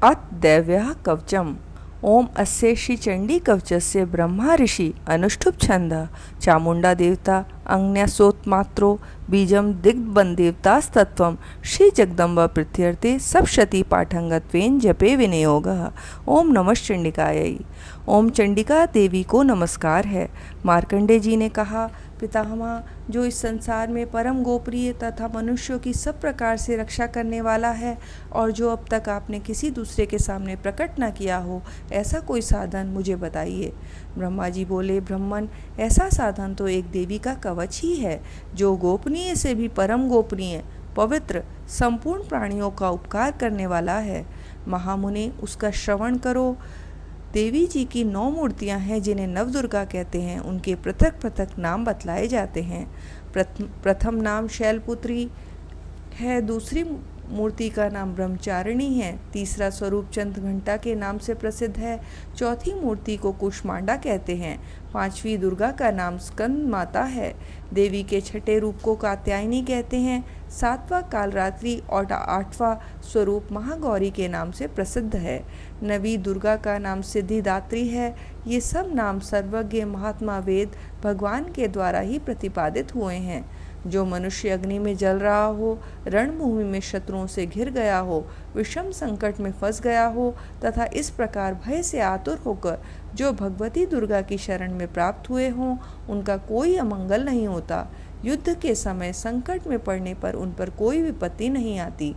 अतदैव्यः कवचम्। ओम अस्य श्री चंडी कवचस्य ब्रह्मा ऋषि अनुष्ठुप छंद चामुंडा देवता अंग्न्यासोत्मात्रो बीजम दिग्बन्देवतास्तत्वं श्री जगदम्बा प्रत्यर्थे सप्शति पाठंगत्वेन जपे विनियोगः। ओम नमः चंडिकायै। ओम चंडिका देवी को नमस्कार है। मार्कंडे जी ने कहा, पितामह, जो इस संसार में परम गोप्रिय तथा मनुष्यों की सब प्रकार से रक्षा करने वाला है और जो अब तक आपने किसी दूसरे के सामने प्रकट न किया हो, ऐसा कोई साधन मुझे बताइए। ब्रह्मा जी बोले, ब्रह्मन, ऐसा साधन तो एक देवी का कवच ही है, जो गोपनीय से भी परम गोपनीय, पवित्र, संपूर्ण प्राणियों का उपकार करने वाला है। महामुनि, उसका श्रवण करो। देवी जी की 9 मूर्तियां हैं जिन्हें नवदुर्गा कहते हैं। उनके पृथक पृथक नाम बतलाए जाते हैं। प्रथम नाम शैलपुत्री है, दूसरी मूर्ति का नाम ब्रह्मचारिणी है, तीसरा स्वरूप चंद्रघंटा के नाम से प्रसिद्ध है, चौथी मूर्ति को कुष्मांडा कहते हैं, पांचवी दुर्गा का नाम स्कंद माता है, देवी के छठे रूप को कात्यायनी कहते हैं, सातवां कालरात्रि और आठवां स्वरूप महागौरी के नाम से प्रसिद्ध है, नवी दुर्गा का नाम सिद्धिदात्री है। ये सब नाम सर्वज्ञ महात्मा वेद भगवान के द्वारा ही प्रतिपादित हुए हैं। जो मनुष्य अग्नि में जल रहा हो, रणभूमि में शत्रुओं से घिर गया हो, विषम संकट में फंस गया हो तथा इस प्रकार भय से आतुर होकर जो भगवती दुर्गा की शरण में प्राप्त हुए हों, उनका कोई अमंगल नहीं होता। युद्ध के समय संकट में पड़ने पर उन पर कोई विपत्ति नहीं आती।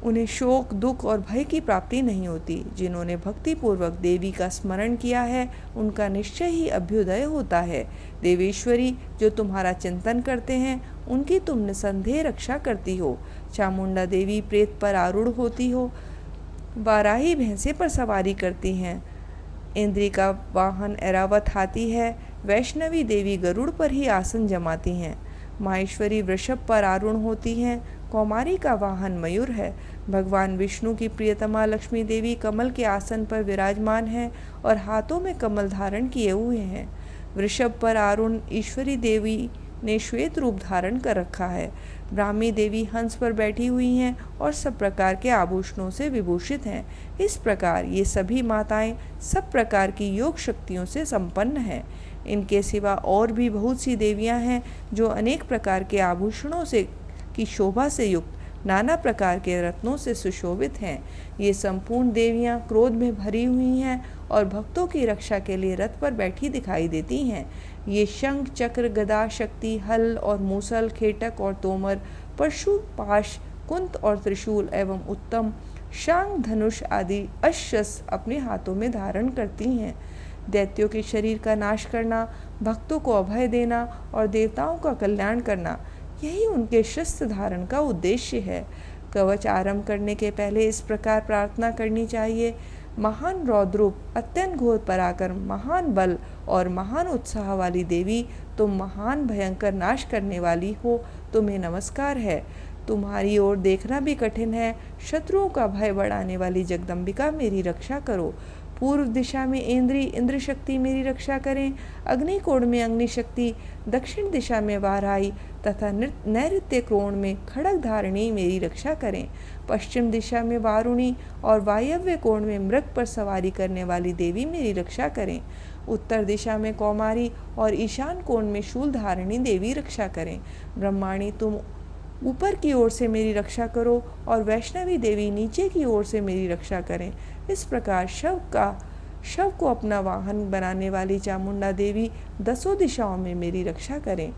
उन्हें शोक, दुख और भय की प्राप्ति नहीं होती। जिन्होंने भक्तिपूर्वक देवी का स्मरण किया है, उनका निश्चय ही अभ्युदय होता है। देवेश्वरी, जो तुम्हारा चिंतन करते हैं, उनकी तुम निसंदेह रक्षा करती हो। चामुंडा देवी प्रेत पर आरूढ़ होती हो, बाराही भैंसे पर सवारी करती हैं। इंद्री का वाहन ऐरावत हाथी है। वैष्णवी देवी गरुड़ पर ही आसन जमाती हैं। माहेश्वरी वृषभ पर आरूढ़ होती हैं। कौमारी का वाहन मयूर है। भगवान विष्णु की प्रियतमा लक्ष्मी देवी कमल के आसन पर विराजमान है और हाथों में कमल धारण किए हुए हैं। वृषभ पर आरूढ़ ईश्वरी देवी ने श्वेत रूप धारण कर रखा है। ब्राह्मी देवी हंस पर बैठी हुई हैं और सब प्रकार के आभूषणों से विभूषित हैं। इस प्रकार ये सभी माताएं सब प्रकार की योग शक्तियों से संपन्न हैं। इनके सिवा और भी बहुत सी देवियां हैं जो अनेक प्रकार के आभूषणों से की शोभा से युक्त, नाना प्रकार के रत्नों से सुशोभित हैं। ये संपूर्ण देवियां क्रोध में भरी हुई हैं और भक्तों की रक्षा के लिए रथ पर बैठी दिखाई देती हैं। ये शंख, चक्र, गदा, शक्ति, हल और मूसल, खेटक और तोमर, परशु, पाश, कुंत और त्रिशूल एवं उत्तम शांग, धनुष आदि अश्शस्त्र अपने हाथों में धारण करती हैं। दैत्यों के शरीर का नाश करना, भक्तों को अभय देना और देवताओं का कल्याण करना, यही उनके शस्त्र धारण का उद्देश्य है। कवच आरंभ करने के पहले इस प्रकार प्रार्थना करनी चाहिए। महान रौद्रूप, अत्यंत घोर पराक्रम, महान बल और महान उत्साह वाली देवी, तुम महान भयंकर नाश करने वाली हो, तुम्हें नमस्कार है। तुम्हारी ओर देखना भी कठिन है। शत्रुओं का भय बढ़ाने वाली जगदम्बिका, मेरी रक्षा करो। पूर्व दिशा में इंद्र शक्ति मेरी रक्षा करें। अग्निकोण में अग्नि शक्ति, दक्षिण दिशा में वाराही तथा नैऋत्य कोण में खड़ग धारिणी मेरी रक्षा करें। पश्चिम दिशा में वारुणी और वायव्य कोण में मृग पर सवारी करने वाली देवी मेरी रक्षा करें। उत्तर दिशा में कौमारी और ईशान कोण में शूल धारिणी देवी रक्षा करें। ब्रह्माणी, तुम ऊपर की ओर से मेरी रक्षा करो और वैष्णवी देवी नीचे की ओर से मेरी रक्षा करें। इस प्रकार शव को अपना वाहन बनाने वाली चामुंडा देवी 10 दिशाओं में मेरी रक्षा करें।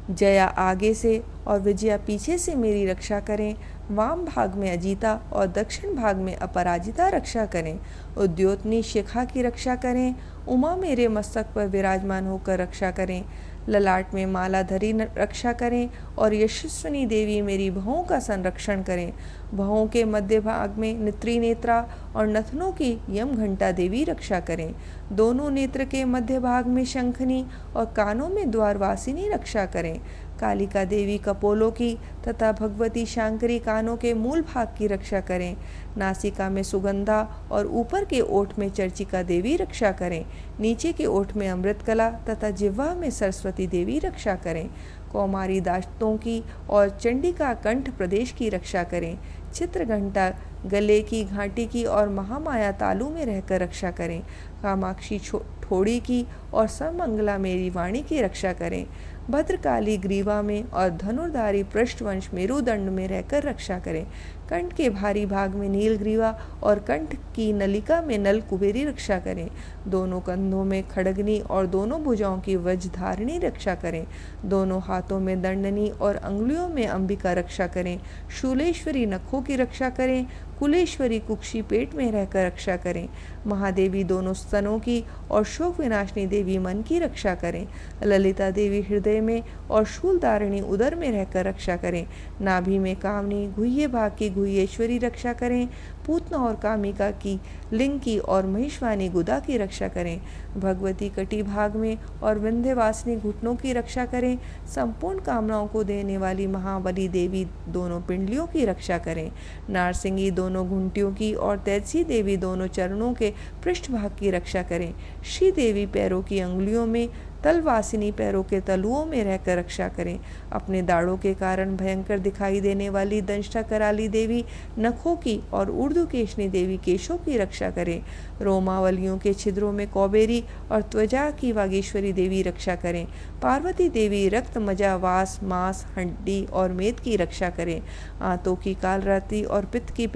जया आगे से और विजया पीछे से मेरी रक्षा करें। वाम भाग में अजीता और दक्षिण भाग में अपराजिता रक्षा करें। उद्योतनी शिखा की रक्षा करें। उमा मेरे मस्तक पर विराजमान होकर रक्षा करें। ललाट में मालाधरी रक्षा करें और यशस्विनी देवी मेरी भवों का संरक्षण करें। भवों के मध्य भाग में नेत्री नेत्रा और नथनों की यम घंटा देवी रक्षा करें। दोनों नेत्र के मध्य भाग में शंखनी और कानों में द्वारवासिनी रक्षा करें। कालिका देवी कपोलों की तथा भगवती शांकरी कानों के मूल भाग की रक्षा करें। नासिका में सुगंधा और ऊपर के ओठ में चर्चिका देवी रक्षा करें। नीचे के ओठ में अमृतकला तथा जिह्वा में सरस्वती देवी रक्षा करें। कौमारी दास्तों की और चंडिका कंठ प्रदेश की रक्षा करें। चित्रघंटा गले की घाटी की और महामाया तालु में रहकर रक्षा करें। कामाक्षी ठोड़ी की और समंगला मेरी वाणी की रक्षा करें। भद्रकाली ग्रीवा में और धनुर्धारी पृष्ठवंश मेरुदंड में रहकर रक्षा करें। कंठ के भारी भाग में नीलग्रीवा और कंठ की नलिका में नल कुबेरी रक्षा करें। दोनों कंधों में खड़गनी और दोनों भुजाओं की वज्रधारिणी रक्षा करें। दोनों हाथों में दंडनी और अंगुलियों में अंबिका रक्षा करें। शूलेश्वरी नखों की रक्षा करें। कुलेश्वरी कुक्षी पेट में रहकर रक्षा करें। महादेवी दोनों स्तनों की और शोक विनाशिनी देवी मन की रक्षा करें। ललिता देवी हृदय में और शूलधारिणी उदर में रहकर रक्षा करें। नाभि में कामनी गुह्य भाग की गुह्येश्वरी रक्षा करें। पूतना और कामिका की लिंग की और महिषवानी गुदा की रक्षा करें। भगवती कटी भाग में और विंध्यवासिनी घुटनों की रक्षा करें। संपूर्ण कामनाओं को देने वाली महाबली देवी दोनों पिंडलियों की रक्षा करें। नारसिंगी दोनों घुंटियों की और तैसी देवी दोनों चरणों के पृष्ठभाग की रक्षा करें। श्री देवी पैरों की अंगुलियों में, तलवासिनी पैरों के तलुओं में रहकर रक्षा करें। अपने दाढ़ों के कारण भयंकर दिखाई देने वाली दंष्टा कराली देवी नखों की और ऊर्ध्वकेशनी देवी केशों की रक्षा करें। रोमावलियों के छिद्रों में कौबेरी और त्वचा की वागीश्वरी देवी रक्षा करें। पार्वती देवी रक्त, मजा, वास, मांस, हड्डी और मेद की रक्षा करें। आंतों की कालरात्रि और पित्त की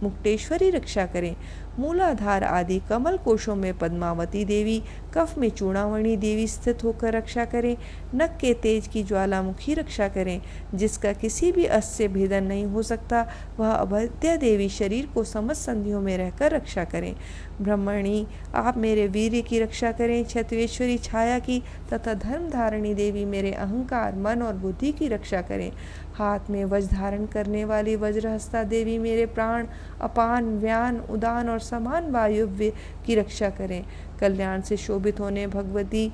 मुक्तेश्वरी रक्षा करें। मूलाधार आदि कमल कोशों में पद्मावती देवी, कफ में चूड़ामणि देवी स्थित होकर रक्षा करें। नख के तेज की ज्वालामुखी रक्षा करें। जिसका किसी भी अस्त्र से भेदन नहीं हो सकता, वह अभद्या देवी शरीर को समस्त संधियों में रहकर रक्षा करें। ब्रह्मणी आप मेरे वीर्य की रक्षा करें। क्षत्रेश्वरी छाया की तथा धर्म धारणी देवी मेरे अहंकार, मन और बुद्धि की रक्षा करें। हाथ में वज्र धारण करने वाली वज्रहस्ता देवी मेरे प्राण, अपान, व्यान, उदान और समान वायुव्य की रक्षा करें। कल्याण से शोभित होने भगवती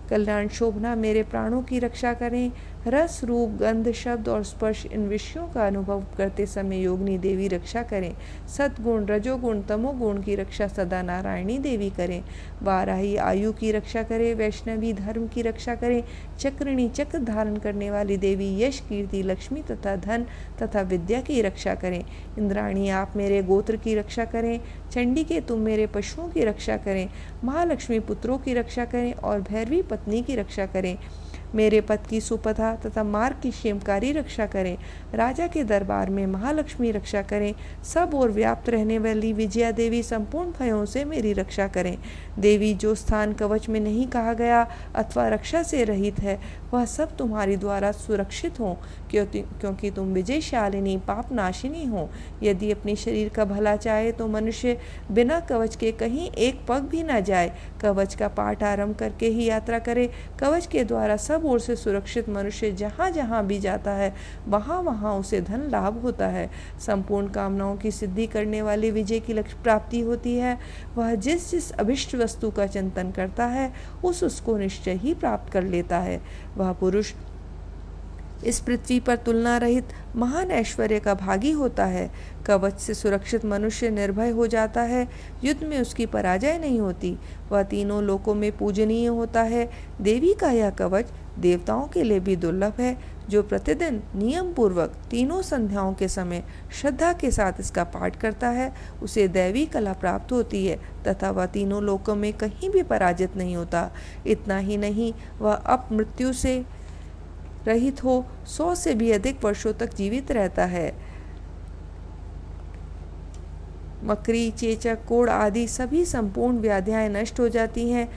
कल्याण शोभना मेरे प्राणों की रक्षा करें। रस, रूप, गंध, शब्द और स्पर्श इन विषयों का अनुभव करते समय योगिनी देवी रक्षा करें। सद्गुण, रजोगुण, तमोगुण की रक्षा सदा नारायणी देवी करें। वाराही आयु की रक्षा करें। वैष्णवी धर्म की रक्षा करें। चक्रिणी चक्र धारण करने वाली देवी यश, कीर्ति, लक्ष्मी तथा धन तथा विद्या की रक्षा करें। इंद्राणी आप मेरे गोत्र की रक्षा करें। चंडी के तुम मेरे पशुओं की रक्षा करें। महालक्ष्मी पुत्रों की रक्षा करें और भैरवी पत्नी की रक्षा करें। मेरे पद की सुपथा तथा मार्ग की क्षेमकारी रक्षा करें। राजा के दरबार में महालक्ष्मी रक्षा करें। सब और व्याप्त रहने वाली विजया देवी संपूर्ण भयों से मेरी रक्षा करें। देवी जो स्थान कवच में नहीं कहा गया अथवा रक्षा से रहित है, वह सब तुम्हारी द्वारा सुरक्षित हो, क्योंकि तुम विजयशालिनी पाप नाशिनी हो। यदि अपने शरीर का भला चाहे तो मनुष्य बिना कवच के कहीं एक पग भी न जाए। कवच का पाठ आरंभ करके ही यात्रा करे। कवच के द्वारा सब ओर से सुरक्षित मनुष्य जहाँ जहाँ भी जाता है, वहाँ वहाँ उसे धन लाभ होता है। संपूर्ण कामनाओं की सिद्धि करने वाली विजय की लक्ष्य प्राप्ति होती है। वह जिस जिस अभिष्ट वस्तु का चिंतन करता है, उसको निश्चय ही प्राप्त कर लेता है। वह पुरुष इस पृथ्वी पर तुलना रहित महान ऐश्वर्य का भागी होता है। कवच से सुरक्षित मनुष्य निर्भय हो जाता है। युद्ध में उसकी पराजय नहीं होती। वह तीनों लोकों में पूजनीय होता है। देवी का यह कवच देवताओं के लिए भी दुर्लभ है। जो प्रतिदिन नियम पूर्वक तीनों संध्याओं के समय श्रद्धा के साथ इसका पाठ करता है, उसे दैवी कला प्राप्त होती है तथा वह तीनों लोकों में कहीं भी पराजित नहीं होता। इतना ही नहीं, वह अपमृत्यु से रहित हो 100 से भी अधिक वर्षों तक जीवित रहता है। मकरी, चेचक, कोढ़ आदि सभी संपूर्ण व्याधियां नष्ट हो जाती हैं।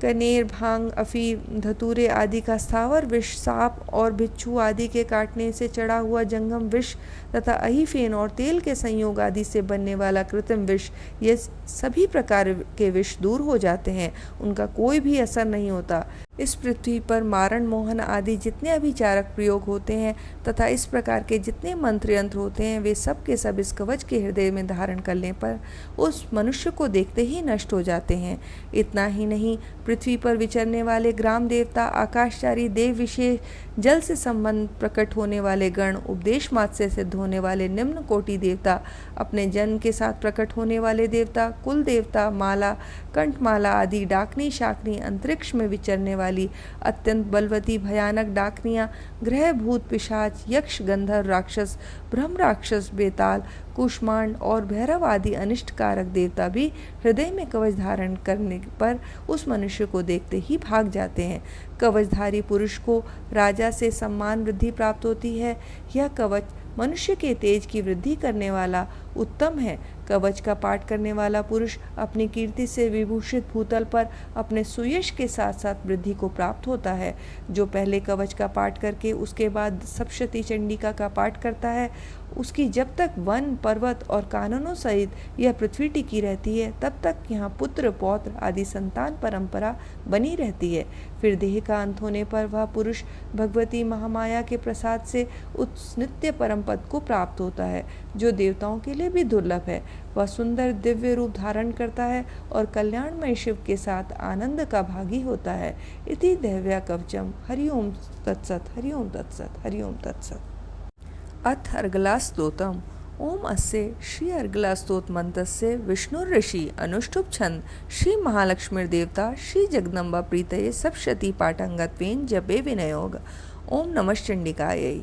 कनेर, भांग, अफीम, धतूरे आदि का स्थावर विष, सांप और बिच्छू आदि के काटने से चढ़ा हुआ जंगम विष तथा अहीफेन और तेल के संयोग आदि से बनने वाला कृत्रिम विष, ये सभी प्रकार के विष दूर हो जाते हैं। उनका कोई भी असर नहीं होता। इस पृथ्वी पर मारण, मोहन आदि जितने अभिचारक प्रयोग होते हैं तथा इस प्रकार के जितने मंत्र यंत्र होते हैं, वे सब के सब इस कवच के हृदय में धारण करने पर उस मनुष्य को देखते ही नष्ट हो जाते हैं। इतना ही नहीं, पृथ्वी पर विचरने वाले ग्राम देवता, आकाशचारी देव विशेष, जल से संबंध प्रकट होने वाले गण, उपदेश मात्र से सिद्ध होने वाले निम्न कोटि देवता, अपने जन्म के साथ प्रकट होने वाले देवता, कुल देवता, माला, कंठमाला आदि, डाकनी, शाकनी, अंतरिक्ष में विचरने वाली अत्यंत बलवती भयानक डाकनियाँ, ग्रह भूत पिशाच, यक्ष, गंधर्व राक्षस, ब्रह्म राक्षस, बेताल, कुष्मांड और भैरव आदि अनिष्टकारक देवता भी हृदय में कवच धारण करने पर उस मनुष्य को देखते ही भाग जाते हैं। कवचधारी पुरुष को राजा से सम्मान वृद्धि प्राप्त होती है। यह कवच मनुष्य के तेज की वृद्धि करने वाला उत्तम है। कवच का पाठ करने वाला पुरुष अपनी कीर्ति से विभूषित भूतल पर अपने सुयश के साथ साथ वृद्धि को प्राप्त होता है। जो पहले कवच का पाठ करके उसके बाद सप्तशती चंडिका का पाठ करता है, उसकी जब तक वन, पर्वत और काननों सहित यह पृथ्वी टिकी रहती है, तब तक यहाँ पुत्र, पौत्र आदि संतान परंपरा बनी रहती है। फिर देह का अंत होने पर वह पुरुष भगवती महामाया के प्रसाद से उस नित्य परम पद को प्राप्त होता है, जो देवताओं के लिए भी दुर्लभ है। वह सुंदर दिव्य रूप धारण करता है और कल्याणमय शिव के साथ आनंद का भागी होता है। इति दैव्या कवचम। हरिओम तत्सत, हरिओम तत्सत, हरिओम तत्सत। अथ अर्गला स्तोत्रम। ओम अस्य श्री अर्गला स्तोत्र मंत्रस्य विष्णु ऋषि अनुष्टुप छंद श्री महालक्ष्मी देवता श्री जगदम्बा प्रीतये सप्तशती पाठंगत्वेन जपे विनयोग। ओम नमः चंडिकायै।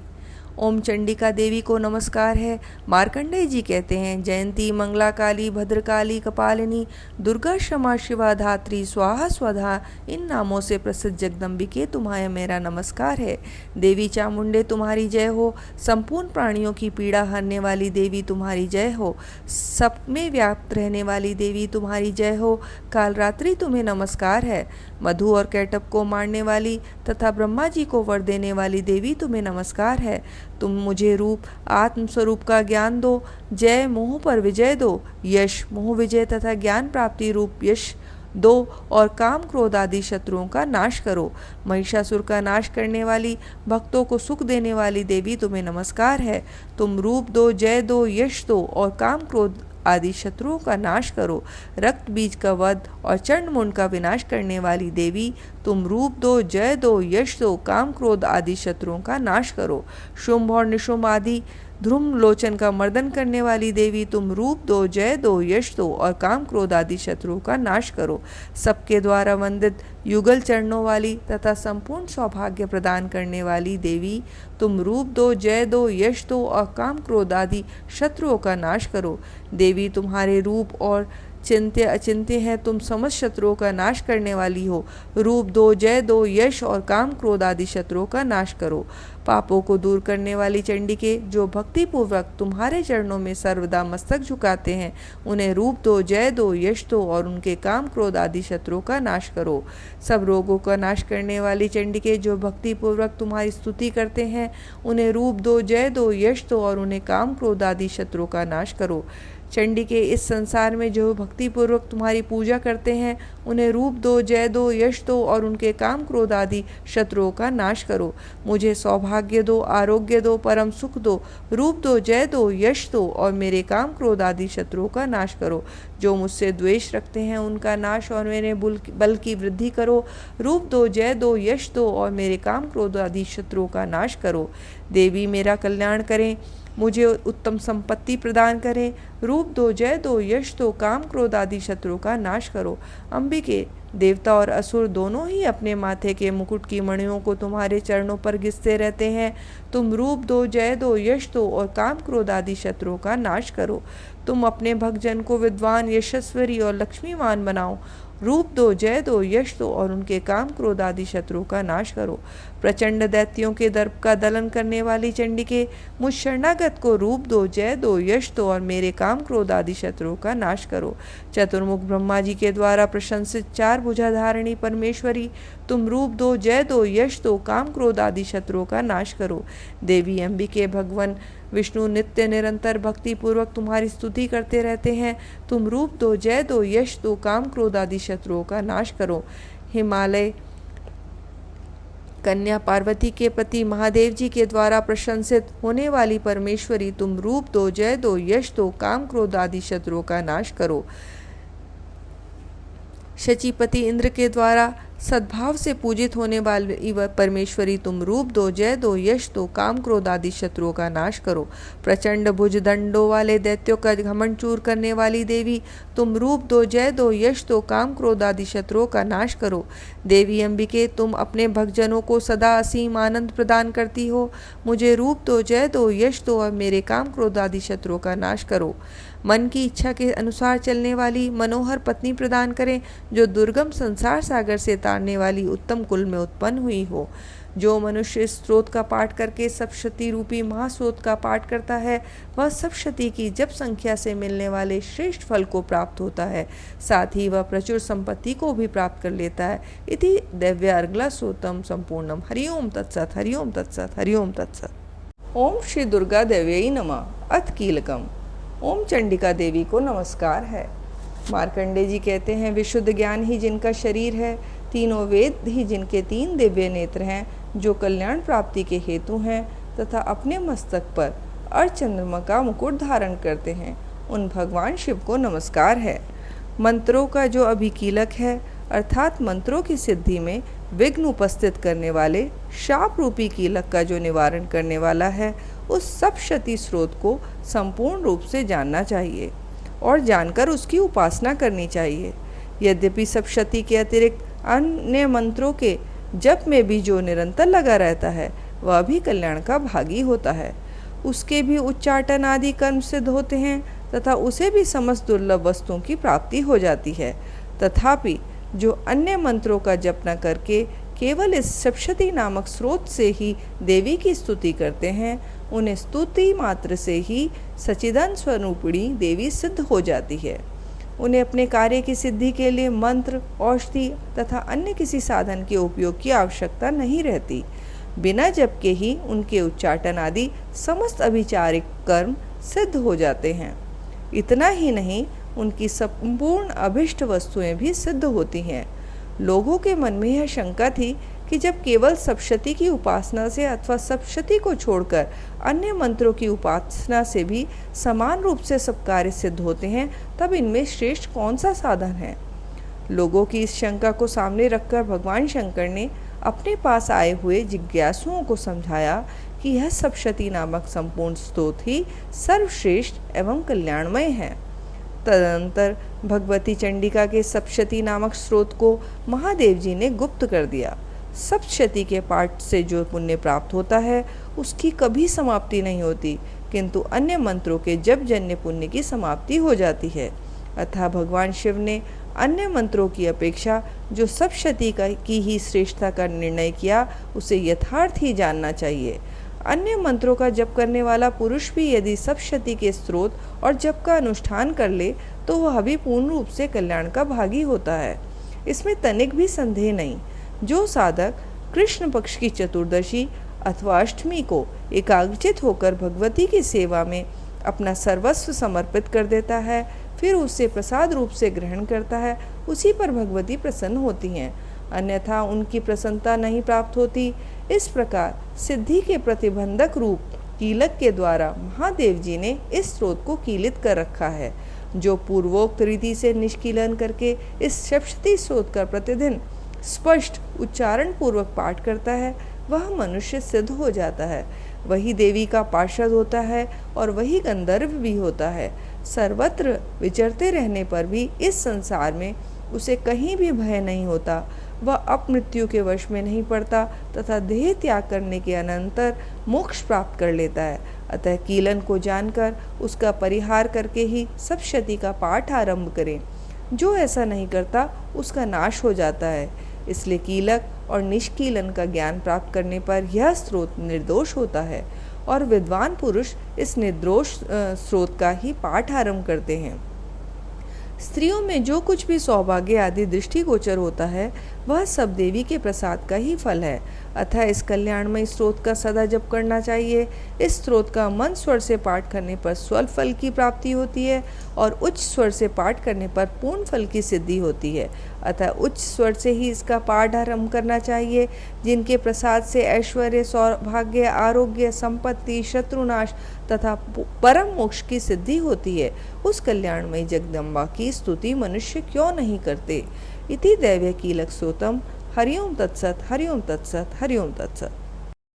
ओम चंडिका देवी को नमस्कार है। मार्कंडेय जी कहते हैं, जयंती, मंगला काली, भद्रकाली, कपालिनी, दुर्गा, क्षमा, शिवा, धात्री, स्वाहा, स्वधा इन नामों से प्रसिद्ध जगदम्बिके तुम्हारा मेरा नमस्कार है। देवी चामुंडे तुम्हारी जय हो। संपूर्ण प्राणियों की पीड़ा हरने वाली देवी तुम्हारी जय हो। सब में व्याप्त रहने वाली देवी तुम्हारी जय हो। कालरात्रि तुम्हें नमस्कार है। मधु और कैटब को मारने वाली तथा ब्रह्मा जी को वर देने वाली देवी तुम्हें नमस्कार है। तुम मुझे रूप आत्म स्वरूप का ज्ञान दो। जय मोह पर विजय दो। यश, मोह विजय तथा ज्ञान प्राप्ति रूप यश दो और काम क्रोध आदि शत्रुओं का नाश करो। महिषासुर का नाश करने वाली, भक्तों को सुख देने वाली देवी तुम्हें नमस्कार है। तुम रूप दो, जय दो, यश दो और काम क्रोध आदि शत्रुओं का नाश करो। रक्त बीज का वध और चंड मुंड का विनाश करने वाली देवी तुम रूप दो, जय दो, यश दो, काम क्रोध आदि शत्रुओं का नाश करो। शुंभ और निशुंभ आदि ध्रुम लोचन का मर्दन करने वाली देवी तुम रूप दो, जय दो, यश दो और काम क्रोध आदि शत्रुओं का नाश करो। सबके द्वारा वंदित युगल चरणों वाली तथा संपूर्ण सौभाग्य प्रदान करने वाली देवी तुम रूप दो, जय दो, यश दो और काम क्रोध आदि शत्रुओं का नाश करो। देवी तुम्हारे रूप और चिंत्य अचिंत्य है। तुम समस्त शत्रुओं का नाश करने वाली हो। रूप दो, जय दो, यश और काम क्रोध आदि शत्रुओं का नाश करो। पापों को दूर करने वाली चंडिके, जो भक्ति पूर्वक तुम्हारे चरणों में सर्वदा मस्तक झुकाते हैं, उन्हें रूप दो, जय दो, यश दो और उनके काम क्रोध आदि शत्रुओं का नाश करो। सब रोगों का नाश करने वाली चंडिके, जो भक्ति पूर्वक तुम्हारी स्तुति करते हैं, उन्हें रूप दो, जय दो, यश दो और उन्हें काम क्रोध आदि शत्रुओं का नाश करो। चंडिके, इस संसार में जो भक्तिपूर्वक तुम्हारी पूजा करते हैं, उन्हें रूप दो, जय दो, यश दो और उनके काम क्रोध आदि शत्रुओं का नाश करो। मुझे सौभाग्य दो, आरोग्य दो, परम सुख दो। रूप दो, जय दो, यश दो और मेरे काम क्रोध आदि शत्रुओं का नाश करो। जो मुझसे द्वेष रखते हैं, उनका नाश और मेरे बल की वृद्धि करो। रूप दो, जय दो, यश दो और मेरे काम क्रोध आदि शत्रुओं का नाश करो। देवी मेरा कल्याण करें, मुझे उत्तम संपत्ति प्रदान करें। रूप दो, जय दो, यश दो, काम क्रोध आदि शत्रुओं का नाश करो। अंबिके, देवता और असुर दोनों ही अपने माथे के मुकुट की मणियों को तुम्हारे चरणों पर घिसते रहते हैं। तुम रूप दो, जय दो, यश दो और काम क्रोध आदि शत्रुओं का नाश करो। तुम अपने भक्तजन को विद्वान, यशस्वी और लक्ष्मीवान बनाओ। रूप दो, जय दो, यश दो और उनके काम क्रोध आदि शत्रुओं का नाश करो। प्रचंड दैत्यों के दर्प का दलन करने वाली चंडिके, मुझ शरणागत को रूप दो, जय दो, यश दो और मेरे काम क्रोध आदि शत्रुओं का नाश करो। चतुर्मुख ब्रह्मा जी के द्वारा प्रशंसित चार भुजाधारिणी परमेश्वरी, तुम रूप दो, जय दो, यश दो, काम क्रोध आदि शत्रुओं का नाश करो। देवी अंबिके, भगवान विष्णु नित्य निरंतर भक्ति पूर्वक तुम्हारी स्तुति करते रहते हैं। तुम रूप दो, जय दो, यश दो, काम क्रोध आदि शत्रुओं का नाश करो। हिमालय कन्या पार्वती के पति महादेव जी के द्वारा प्रशंसित होने वाली परमेश्वरी, तुम रूप दो, जय दो, यश दो, काम क्रोध आदि शत्रुओं का नाश करो। शचीपति इंद्र के द्वारा सद्भाव से पूजित होने वाली वह परमेश्वरी तुम रूप दो, जय दो, यश दो, काम क्रोध आदि शत्रुओं का नाश करो। प्रचंड भुज दंडों वाले दैत्यों का घमंड चूर करने वाली देवी तुम रूप दो, जय दो, यश दो, काम क्रोध आदि शत्रुओं का नाश करो। देवी अंबिके तुम अपने भक्तजनों को सदा असीम आनंद प्रदान करती हो। मुझे रूप दो, जय दो, यश दो और मेरे काम क्रोध आदि शत्रुओं का नाश करो। मन की इच्छा के अनुसार चलने वाली मनोहर पत्नी प्रदान करें, जो दुर्गम संसार सागर से तारने वाली उत्तम कुल में उत्पन्न हुई हो। जो मनुष्य इस स्रोत का पाठ करके सप्तशती रूपी महास्रोत का पाठ करता है, वह सप्तशती की जप संख्या से मिलने वाले श्रेष्ठ फल को प्राप्त होता है, साथ ही वह प्रचुर संपत्ति को भी प्राप्त कर लेता है। इति दैव्यार्गला सूतम संपूर्णम। हरिओम तत्सत, हरिओम तत्सत, हरिओम तत्सत। ओम श्री दुर्गा देव्यै नमः। अथ कीलकम। ओम चंडिका देवी को नमस्कार है। मार्कंडे जी कहते हैं, विशुद्ध ज्ञान ही जिनका शरीर है, तीनों वेद ही जिनके तीन दिव्य नेत्र हैं, जो कल्याण प्राप्ति के हेतु हैं तथा अपने मस्तक पर अर्धचंद्रमा का मुकुट धारण करते हैं, उन भगवान शिव को नमस्कार है। मंत्रों का जो अभिकीलक है, अर्थात मंत्रों की सिद्धि में विघ्न उपस्थित करने वाले शाप रूपी कीलक का जो निवारण करने वाला है, उस सप्तशती स्रोत को संपूर्ण रूप से जानना चाहिए और जानकर उसकी उपासना करनी चाहिए। यद्यपि सप्तशती के अतिरिक्त अन्य मंत्रों के जप में भी जो निरंतर लगा रहता है, वह भी कल्याण का भागी होता है। उसके भी उच्चाटन आदि कर्म सिद्ध होते हैं तथा उसे भी समस्त दुर्लभ वस्तुओं की प्राप्ति हो जाती है। तथापि जो अन्य मंत्रों का जप न करके केवल इस सप्तशती नामक स्रोत से ही देवी की स्तुति करते हैं, उन्हें स्तुति मात्र से ही सच्चिदानंद स्वरूपिणी देवी सिद्ध हो जाती है। उन्हें अपने कार्य की सिद्धि के लिए मंत्र, औषधि तथा अन्य किसी साधन के उपयोग की आवश्यकता नहीं रहती। बिना जप के ही उनके उच्चाटन आदि समस्त अभिचारिक कर्म सिद्ध हो जाते हैं। इतना ही नहीं, उनकी संपूर्ण अभिष्ट वस्तुएं भी सिद्ध होती हैं। लोगों के मन में यह शंका थी कि जब केवल सप्तशती की उपासना से अथवा सप्तशती को छोड़कर अन्य मंत्रों की उपासना से भी समान रूप से सब कार्य सिद्ध होते हैं, तब इनमें श्रेष्ठ कौन सा साधन है। लोगों की इस शंका को सामने रखकर भगवान शंकर ने अपने पास आए हुए जिज्ञासुओं को समझाया कि यह सप्तशती नामक संपूर्ण स्तोत्र ही सर्वश्रेष्ठ एवं कल्याणमय है। तदनंतर भगवती चंडिका के सप्तशती नामक स्रोत को महादेव जी ने गुप्त कर दिया। सप्तशती के पाठ से जो पुण्य प्राप्त होता है, उसकी कभी समाप्ति नहीं होती, किंतु अन्य मंत्रों के जप जन्य पुण्य की समाप्ति हो जाती है। अतः भगवान शिव ने अन्य मंत्रों की अपेक्षा जो सप्तशती की ही श्रेष्ठता का निर्णय किया, उसे यथार्थ ही जानना चाहिए। अन्य मंत्रों का जप करने वाला पुरुष भी यदि सप्तशती के स्रोत और जप का अनुष्ठान कर ले, तो वह भी पूर्ण रूप से कल्याण का भागी होता है। इसमें तनिक भी संदेह नहीं। जो साधक कृष्ण पक्ष की चतुर्दशी अथवा अष्टमी को एकाग्रचित होकर भगवती की सेवा में अपना सर्वस्व समर्पित कर देता है, फिर उसे प्रसाद रूप से ग्रहण करता है, उसी पर भगवती प्रसन्न होती हैं, अन्यथा उनकी प्रसन्नता नहीं प्राप्त होती। इस प्रकार सिद्धि के प्रतिबंधक रूप कीलक के द्वारा महादेव जी ने इस स्रोत को कीलित कर रखा है। जो पूर्वोक्त रीति से निष्कीलन करके इस सप्तशती स्रोत का प्रतिदिन स्पष्ट उच्चारण पूर्वक पाठ करता है, वह मनुष्य सिद्ध हो जाता है। वही देवी का पार्षद होता है और वही गंधर्व भी होता है। सर्वत्र विचरते रहने पर भी इस संसार में उसे कहीं भी भय नहीं होता। वह अपमृत्यु के वश में नहीं पड़ता तथा देह त्याग करने के अनंतर मोक्ष प्राप्त कर लेता है। अतः कीलन को जानकर उसका परिहार करके ही सप्तशती का पाठ आरंभ करें। जो ऐसा नहीं करता, उसका नाश हो जाता है। इसलिए कीलक और निष्कीलन का ज्ञान प्राप्त करने पर यह स्रोत निर्दोष होता है और विद्वान पुरुष इस निर्दोष स्रोत का ही पाठ आरंभ करते हैं। स्त्रियों में जो कुछ भी सौभाग्य आदि दृष्टिगोचर होता है, वह सब देवी के प्रसाद का ही फल है। अतः इस कल्याणमय स्रोत का सदा जप करना चाहिए। इस स्रोत का मंद स्वर से पाठ करने पर स्वल्प फल की प्राप्ति होती है और उच्च स्वर से पाठ करने पर पूर्ण फल की सिद्धि होती है। अतः उच्च स्वर से ही इसका पाठ आरंभ करना चाहिए। जिनके प्रसाद से ऐश्वर्य, सौभाग्य, आरोग्य, संपत्ति, शत्रुनाश तथा परम मोक्ष की सिद्धि होती है, उस कल्याणमयी जगदम्बा की स्तुति मनुष्य क्यों नहीं करते। इति दैव्य कीलक स्तोत्रम हरिओम तत्सत, हरिओम तत्सत, हरिओम तत्सत.